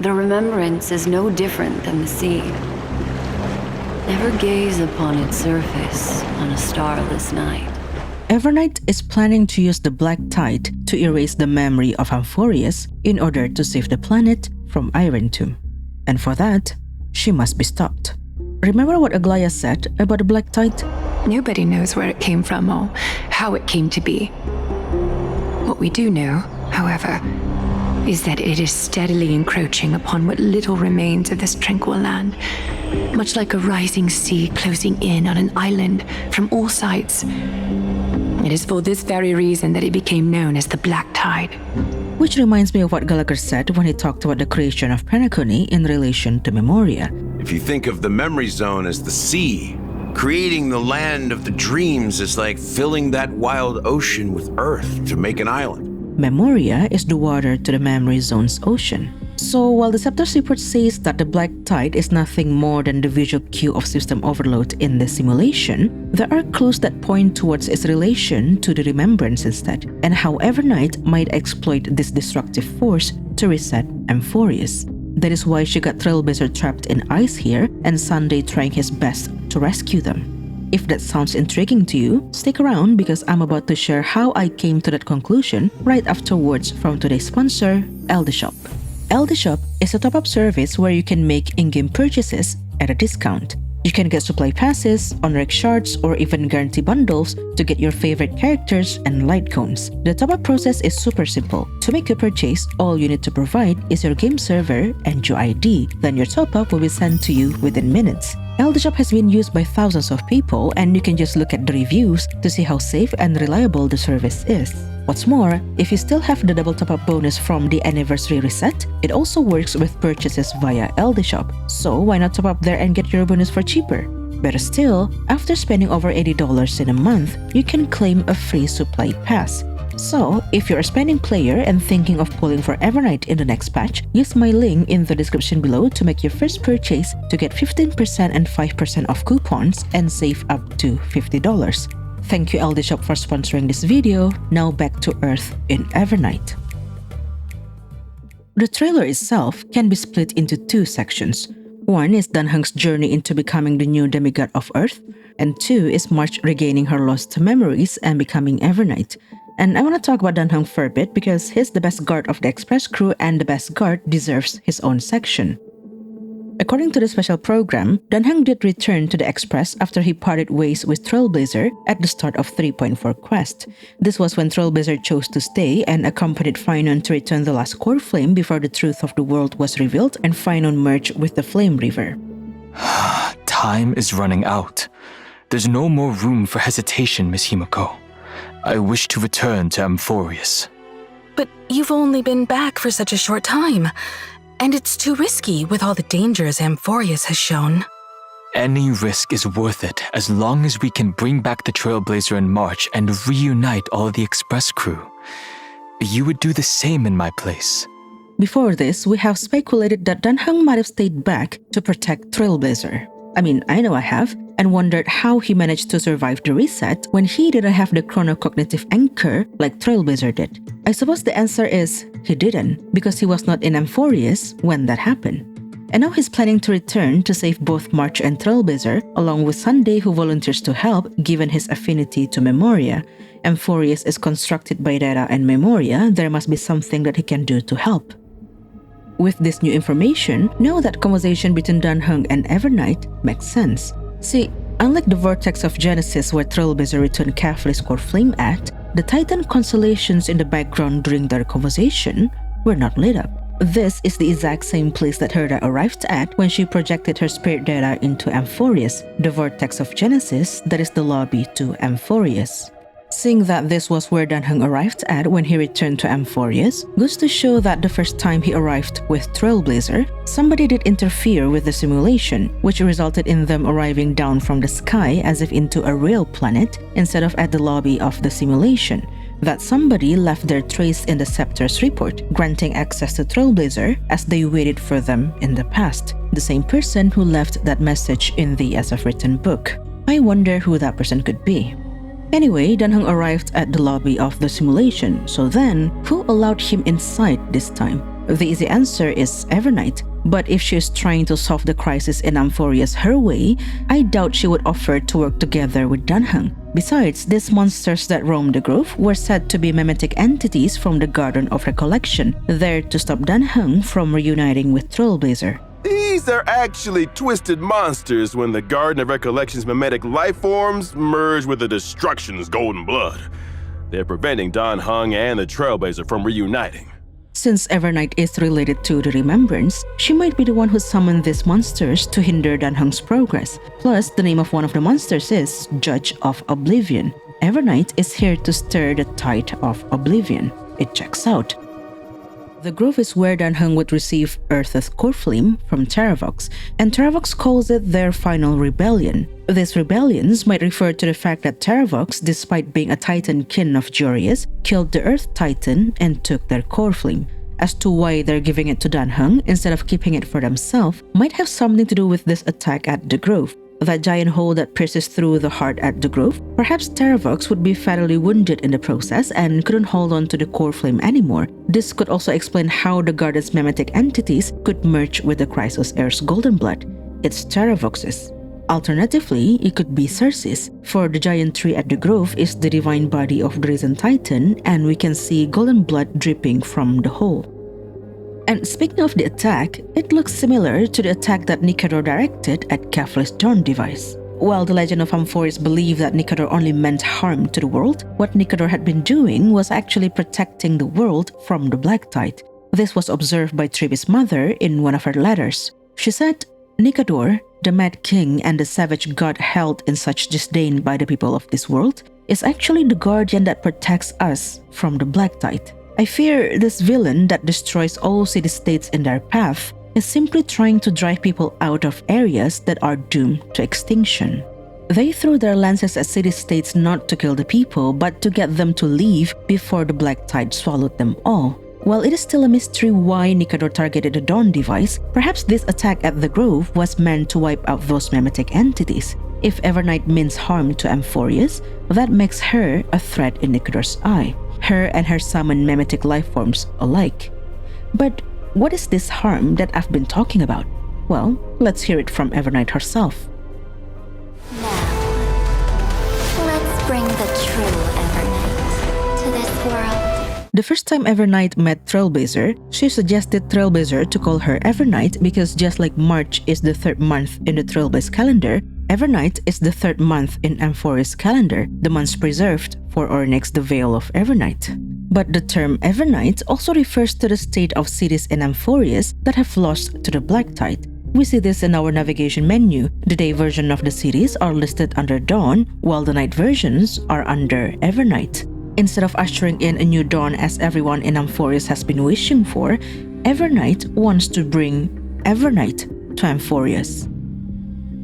The remembrance is no different than the sea. Never gaze upon its surface on a starless night. Evernight is planning to use the black tide to erase the memory of Amphoreus in order to save the planet from Irontomb. And for that, she must be stopped. Remember what Aglaya said about the black tide? Nobody knows where it came from or how it came to be. What we do know, however, is that it is steadily encroaching upon what little remains of this tranquil land, much like a rising sea closing in on an island from all sides. It is for this very reason that it became known as the Black Tide. Which reminds me of what Gallagher said when he talked about the creation of Penacony in relation to Memoria. If you think of the memory zone as the sea, creating the land of the dreams is like filling that wild ocean with earth to make an island. Memoria is the water to the memory zone's ocean. So while the Scepter's report says that the black tide is nothing more than the visual cue of system overload in the simulation, there are clues that point towards its relation to the remembrance instead, and how Evernight might exploit this destructive force to reset Amphoreus. That is why she got Trailblazer trapped in ice here and Sunday trying his best to rescue them. If that sounds intriguing to you, stick around because I'm about to share how I came to that conclusion right afterwards from today's sponsor, LDShop. LDShop is a top-up service where you can make in-game purchases at a discount. You can get supply passes, on-reg shards, or even guarantee bundles to get your favorite characters and light cones. The top-up process is super simple. To make a purchase, all you need to provide is your game server and your ID. Then your top-up will be sent to you within minutes. LDShop has been used by thousands of people, and you can just look at the reviews to see how safe and reliable the service is. What's more, if you still have the double top-up bonus from the anniversary reset, it also works with purchases via LDShop. So why not top up there and get your bonus for cheaper? Better still, after spending over $80 in a month, you can claim a free supply pass. So, if you're a spending player and thinking of pulling for Evernight in the next patch, use my link in the description below to make your first purchase to get 15% and 5% off coupons and save up to $50. Thank you LDShop for sponsoring this video. Now back to Earth in Evernight. The trailer itself can be split into two sections. One is Dan Heng's journey into becoming the new demigod of Earth, and two is March regaining her lost memories and becoming Evernight. And I want to talk about Dan Heng for a bit because he's the best guard of the Express crew and the best guard deserves his own section. According to the special program, Dan Heng did return to the Express after he parted ways with Trailblazer at the start of 3.4 Quest. This was when Trailblazer chose to stay and accompanied Finon to return the last core flame before the truth of the world was revealed and Finon merged with the Flame River. Time is running out. There's no more room for hesitation, Miss Himiko. I wish to return to Amphoreus. But you've only been back for such a short time. And it's too risky with all the dangers Amphoreus has shown. Any risk is worth it as long as we can bring back the Trailblazer in March and reunite all the Express crew. You would do the same in my place. Before this, we have speculated that Dan Heng might have stayed back to protect Trailblazer. I know I have, and wondered how he managed to survive the reset when he didn't have the chronocognitive anchor like Trailblazer did. I suppose the answer is he didn't, because he was not in Amphoreus when that happened. And now he's planning to return to save both March and Trailblazer, along with Sunday who volunteers to help given his affinity to Memoria. Amphoreus is constructed by data and Memoria, there must be something that he can do to help. With this new information, know that conversation between Dan Heng and Evernight makes sense. See, unlike the vortex of Genesis where Trailblazer returned Kefli's core flame at, the Titan constellations in the background during their conversation were not lit up. This is the exact same place that Herda arrived at when she projected her spirit data into Amphoreus, the vortex of Genesis that is the lobby to Amphoreus. Seeing that this was where Dan Heng arrived at when he returned to Amphoreus, goes to show that the first time he arrived with Trailblazer, somebody did interfere with the simulation, which resulted in them arriving down from the sky as if into a real planet instead of at the lobby of the simulation. That somebody left their trace in the Scepter's report, granting access to Trailblazer as they waited for them in the past. The same person who left that message in the As of Written book. I wonder who that person could be. Anyway, Dan Heng arrived at the lobby of the simulation, so then, who allowed him inside this time? the easy answer is Evernight. But if she is trying to solve the crisis in Amphoreus her way, I doubt she would offer to work together with Heng. Besides, these monsters that roam the grove were said to be mimetic entities from the Garden of Recollection, there to stop Heng from reuniting with Trailblazer. These are actually twisted monsters when the Garden of Recollection's mimetic life forms merge with the Destruction's golden blood. They're preventing Heng and the Trailblazer from reuniting. Since Evernight is related to the Remembrance, she might be the one who summoned these monsters to hinder Heng's progress. Plus, the name of one of the monsters is Judge of Oblivion. Evernight is here to stir the tide of Oblivion. It checks out. The grove is where Heng would receive Earth's core flame from Terravox, and Terravox calls it their final rebellion. These rebellions might refer to the fact that Terravox, despite being a titan kin of Joreus, killed the Earth Titan and took their core flame. As to why they're giving it to Heng instead of keeping it for themselves might have something to do with this attack at the grove. That giant hole that pierces through the heart at the grove, perhaps Terravox would be fatally wounded in the process and couldn't hold on to the core flame anymore. This could also explain how the Garden's mimetic entities could merge with the Chrysos Heir's golden blood. It's Terravox's. Alternatively, it could be Circe's, for the giant tree at the grove is the divine body of the risen Titan, and we can see golden blood dripping from the hole. And speaking of the attack, it looks similar to the attack that Nikador directed at Kefla's Dawn device. While the legend of Amphoreus believed that Nikador only meant harm to the world, what Nikador had been doing was actually protecting the world from the Black Tide. This was observed by Triby's mother in one of her letters. She said, Nikador, the Mad King and the savage god held in such disdain by the people of this world, is actually the guardian that protects us from the Black Tide. I fear this villain that destroys all city-states in their path is simply trying to drive people out of areas that are doomed to extinction. They threw their lances at city-states not to kill the people, but to get them to leave before the Black Tide swallowed them all. While it is still a mystery why Nikador targeted the Dawn device, perhaps this attack at the grove was meant to wipe out those mimetic entities. If Evernight means harm to Amphoreus, that makes her a threat in Nikador's eye. Her and her summoned mimetic life forms alike. But what is this harm that I've been talking about? Well, let's hear it from Evernight herself. Now, let's bring the true Evernight to this world. The first time Evernight met Trailblazer, she suggested Trailblazer to call her Evernight because just like March is the third month in the Trailblaze calendar, Evernight is the third month in Amphoreus calendar, the months preserved for Ornyx, the Veil of Evernight. But the term Evernight also refers to the state of cities in Amphoreus that have lost to the Black Tide. We see this in our navigation menu. The day version of the cities are listed under Dawn, while the night versions are under Evernight. Instead of ushering in a new dawn as everyone in Amphoreus has been wishing for, Evernight wants to bring Evernight to Amphoreus.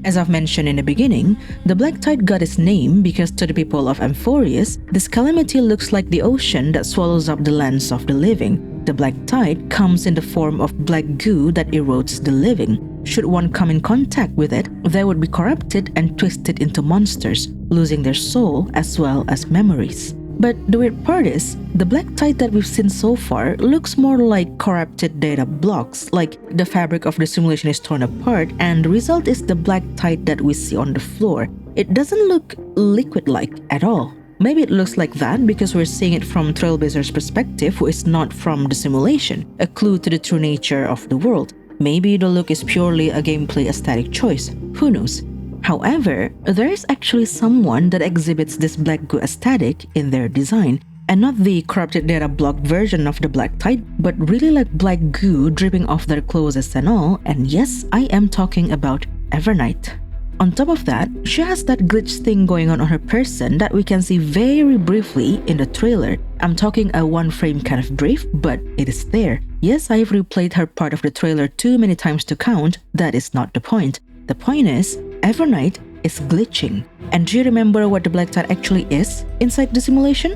As I've mentioned in the beginning, the Black Tide got its name because to the people of Amphoreus, this calamity looks like the ocean that swallows up the lands of the living. The Black Tide comes in the form of black goo that erodes the living. Should one come in contact with it, they would be corrupted and twisted into monsters, losing their soul as well as memories. But the weird part is, the Black Tide that we've seen so far looks more like corrupted data blocks, like the fabric of the simulation is torn apart and the result is the Black Tide that we see on the floor. It doesn't look liquid-like at all. Maybe it looks like that because we're seeing it from Trailblazer's perspective, who is not from the simulation, a clue to the true nature of the world. Maybe the look is purely a gameplay aesthetic choice, who knows? However, there is actually someone that exhibits this black goo aesthetic in their design, and not the corrupted data block version of the Black Tide, but really like black goo dripping off their clothes and all, and yes, I am talking about Evernight. On top of that, she has that glitch thing going on her person that we can see very briefly in the trailer. I'm talking a one-frame kind of brief, but it is there. Yes, I've replayed her part of the trailer too many times to count. That is not the point. The point is, Evernight is glitching. And do you remember what the Black Tide actually is inside the simulation?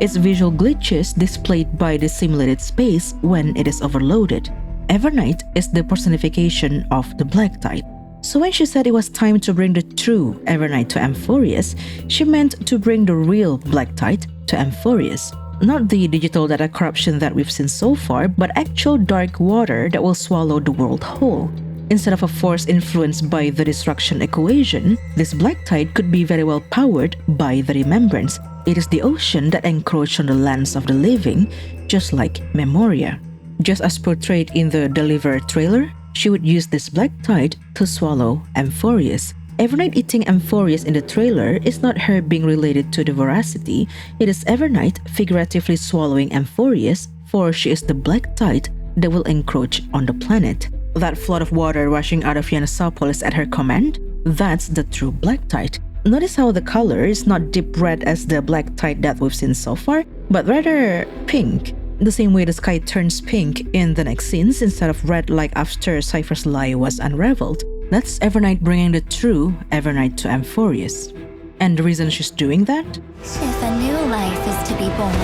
It's visual glitches displayed by the simulated space when it is overloaded. Evernight is the personification of the Black Tide. So when she said it was time to bring the true Evernight to Amphoreus, she meant to bring the real Black Tide to Amphoreus. Not the digital data corruption that we've seen so far, but actual dark water that will swallow the world whole. Instead of a force influenced by the destruction equation, this black tide could be very well powered by the remembrance. It is the ocean that encroached on the lands of the living, just like Memoria. Just as portrayed in the Deliver trailer, she would use this black tide to swallow Amphoreus. Evernight eating Amphoreus in the trailer is not her being related to the veracity, it is Evernight figuratively swallowing Amphoreus, for she is the black tide that will encroach on the planet. That flood of water rushing out of Yanasopolis at her command, that's the true black tide. Notice how the color is not deep red as the black tide that we've seen so far, but rather pink. The same way the sky turns pink in the next scenes instead of red like after Cypher's lie was unraveled. That's Evernight bringing the true Evernight to Amphoreus. And the reason she's doing that? If a new life is to be born,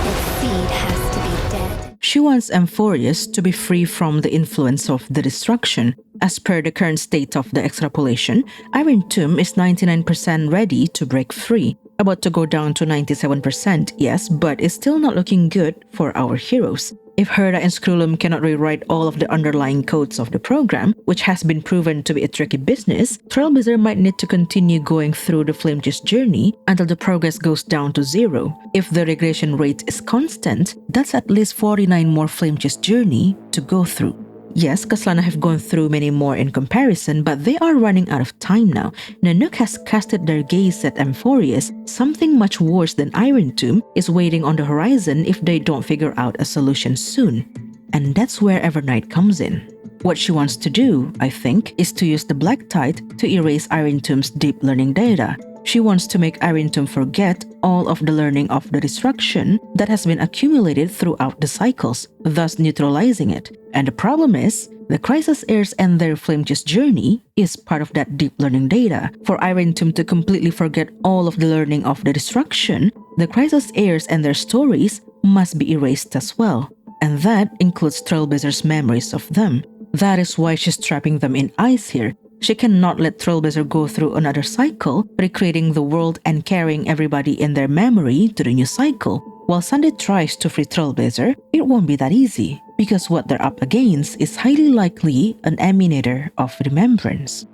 its seed has to be dead. She wants Amphoreus to be free from the influence of the destruction. As per the current state of the extrapolation, Irontomb is 99% ready to break free. About to go down to 97%, yes, but it's still not looking good for our heroes. If Herda and Scrollum cannot rewrite all of the underlying codes of the program, which has been proven to be a tricky business, Trailblazer might need to continue going through the Flamejuice journey until the progress goes down to 0. If the regression rate is constant, that's at least 49 more Flamejuice journey to go through. Yes, Kaslana have gone through many more in comparison, but they are running out of time now. Nanook has casted their gaze at Amphoreus. Something much worse than Irontomb is waiting on the horizon if they don't figure out a solution soon. And that's where Evernight comes in. What she wants to do, I think, is to use the black tide to erase Irontomb's deep learning data. She wants to make Irontomb forget all of the learning of the destruction that has been accumulated throughout the cycles, thus neutralizing it. And the problem is, the Crisis Heirs and their Flamejuice journey is part of that deep learning data. For Irontomb to completely forget all of the learning of the destruction, the Crisis Heirs and their stories must be erased as well. And that includes Trailblazer's memories of them. That is why she's trapping them in ice here. She cannot let Trailblazer go through another cycle, recreating the world and carrying everybody in their memory to the new cycle. While Sunday tries to free Trailblazer, it won't be that easy, because what they're up against is highly likely an Emanator of Remembrance.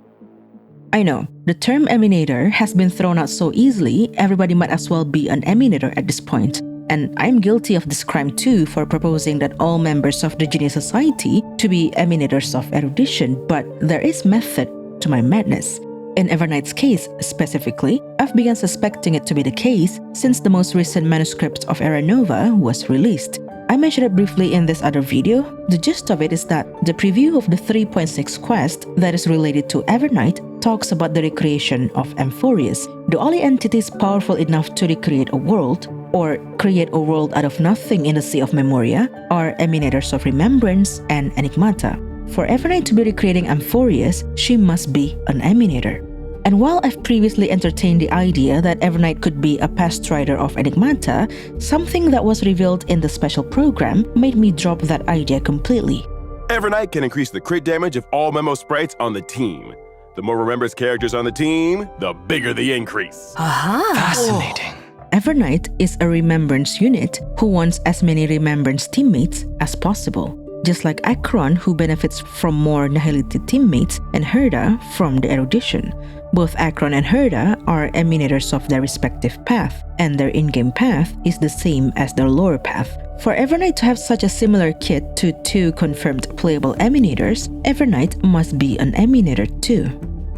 I know, the term Emanator has been thrown out so easily, everybody might as well be an Emanator at this point. And I'm guilty of this crime too for proposing that all members of the Genius Society to be Emanators of Erudition, but there is method to my madness. In Evernight's case specifically, I've begun suspecting it to be the case since the most recent manuscript of Era Nova was released. I mentioned it briefly in this other video. The gist of it is that the preview of the 3.6 quest that is related to Evernight talks about the recreation of Amphoreus, the only entities powerful enough to recreate a world, or create a world out of nothing in the Sea of Memoria, are Emanators of Remembrance and Enigmata. For Evernight to be recreating Amphoreus, she must be an Emanator. And while I've previously entertained the idea that Evernight could be a past rider of Enigmata, something that was revealed in the special program made me drop that idea completely. Evernight can increase the crit damage of all memo sprites on the team. The more Remembrance characters on the team, the bigger the increase. Fascinating. Evernight is a Remembrance unit who wants as many Remembrance teammates as possible. Just like Akron, who benefits from more annihilated teammates, and Herda from the erudition. Both Akron and Herda are Emanators of their respective path, and their in-game path is the same as their lore path. For Evernight to have such a similar kit to two confirmed playable Emanators, Evernight must be an Emanator too.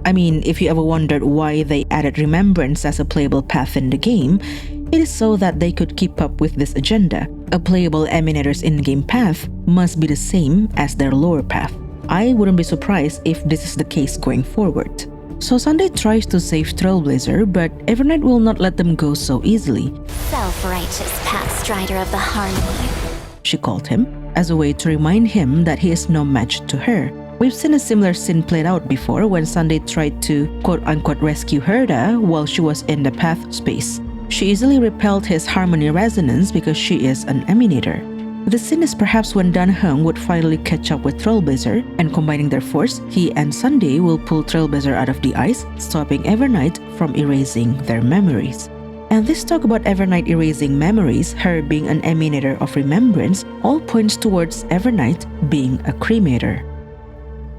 I mean, if you ever wondered why they added Remembrance as a playable path in the game, it is so that they could keep up with this agenda. A playable Emanator's in-game path must be the same as their lore path. I wouldn't be surprised if this is the case going forward. So Sunday tries to save Trailblazer, but Evernight will not let them go so easily. Self-righteous past rider of the harmony, she called him, as a way to remind him that he is no match to her. We've seen a similar scene played out before when Sunday tried to quote-unquote rescue Herda while she was in the path space. She easily repelled his harmony resonance because she is an Emanator. The scene is perhaps when Heng would finally catch up with Trailblazer, and combining their force, he and Sunday will pull Trailblazer out of the ice, stopping Evernight from erasing their memories. And this talk about Evernight erasing memories, her being an emanator of remembrance, all points towards Evernight being a cremator.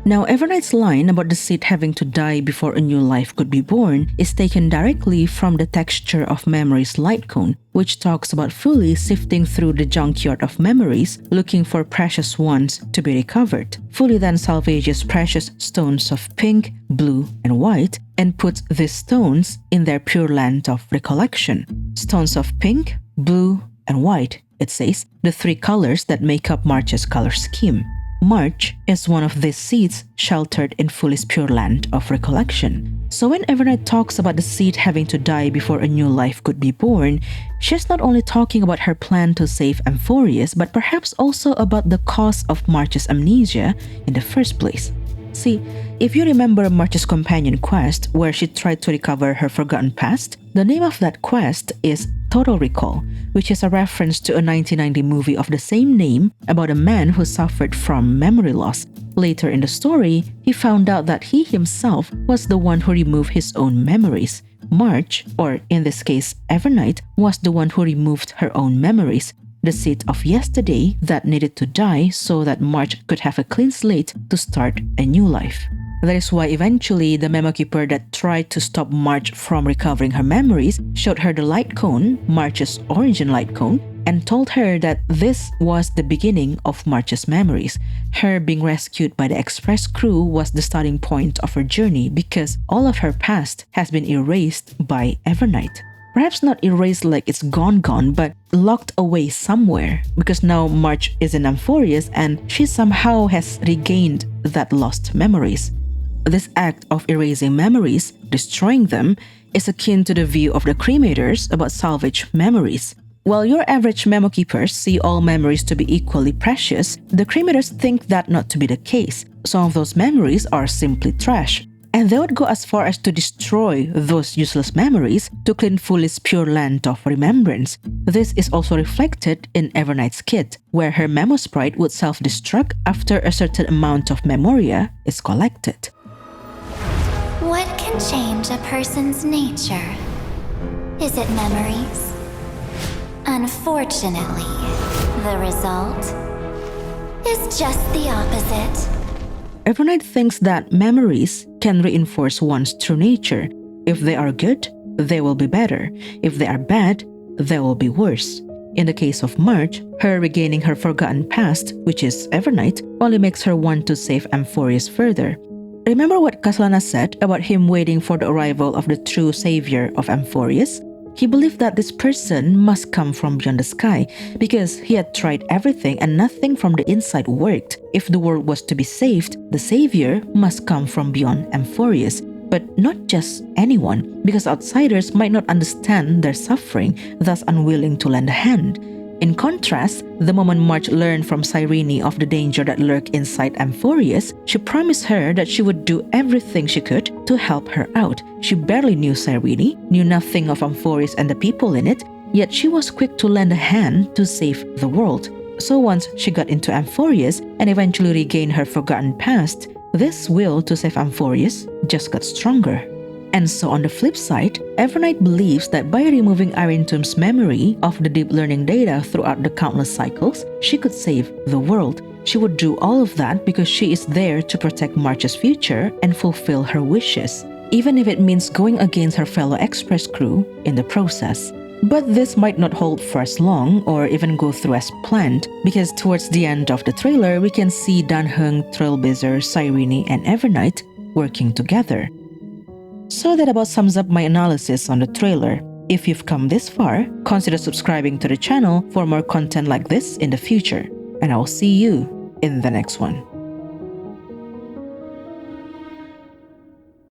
Now, Evernight's line about the seed having to die before a new life could be born is taken directly from the texture of Memory's light cone, which talks about fully sifting through the junkyard of memories, looking for precious ones to be recovered. Fully then salvages precious stones of pink, blue, and white, and puts these stones in their pure land of recollection. Stones of pink, blue, and white, it says, the three colors that make up March's color scheme. March is one of these seeds sheltered in Fully's pure land of recollection. So when Evernight talks about the seed having to die before a new life could be born, she's not only talking about her plan to save Amphoreus, but perhaps also about the cause of March's amnesia in the first place. See, if you remember March's companion quest where she tried to recover her forgotten past, the name of that quest is Total Recall, which is a reference to a 1990 movie of the same name about a man who suffered from memory loss. Later in the story, he found out that he himself was the one who removed his own memories. March, or in this case Evernight, was the one who removed her own memories, the seed of yesterday that needed to die so that March could have a clean slate to start a new life. That is why eventually the memo keeper that tried to stop March from recovering her memories showed her the light cone, March's origin light cone, and told her that this was the beginning of March's memories. Her being rescued by the express crew was the starting point of her journey because all of her past has been erased by Evernight. Perhaps not erased like it's gone, but locked away somewhere, because now March is in Amphoreus and she somehow has regained that lost memories. This act of erasing memories, destroying them, is akin to the view of the cremators about salvaged memories. While your average memo keepers see all memories to be equally precious, the cremators think that not to be the case. Some of those memories are simply trash. And they would go as far as to destroy those useless memories to clean Fully's pure land of remembrance. This is also reflected in Evernight's kit, where her memo sprite would self-destruct after a certain amount of memoria is collected. What can change a person's nature? Is it memories? Unfortunately, the result is just the opposite. Evernight thinks that memories can reinforce one's true nature. If they are good, they will be better. If they are bad, they will be worse. In the case of March, her regaining her forgotten past, which is Evernight, only makes her want to save Amphoreus further. Remember what Caslana said about him waiting for the arrival of the true savior of Amphoreus? He believed that this person must come from beyond the sky because he had tried everything and nothing from the inside worked. If the world was to be saved, the savior must come from beyond Amphoreus. But not just anyone, because outsiders might not understand their suffering, thus unwilling to lend a hand. In contrast, the moment March learned from Cyrene of the danger that lurked inside Amphoreus, she promised her that she would do everything she could to help her out. She barely knew Cyrene, knew nothing of Amphoreus and the people in it, yet she was quick to lend a hand to save the world. So once she got into Amphoreus and eventually regained her forgotten past, this will to save Amphoreus just got stronger. And so on the flip side, Evernight believes that by removing Irontomb's memory of the deep learning data throughout the countless cycles, she could save the world. She would do all of that because she is there to protect March's future and fulfill her wishes, even if it means going against her fellow Express crew in the process. But this might not hold for as long or even go through as planned, because towards the end of the trailer, we can see Dan Heng, Trailblazer, Cyrene, and Evernight working together. So that about sums up my analysis on the trailer. If you've come this far, consider subscribing to the channel for more content like this in the future. And I'll see you in the next one.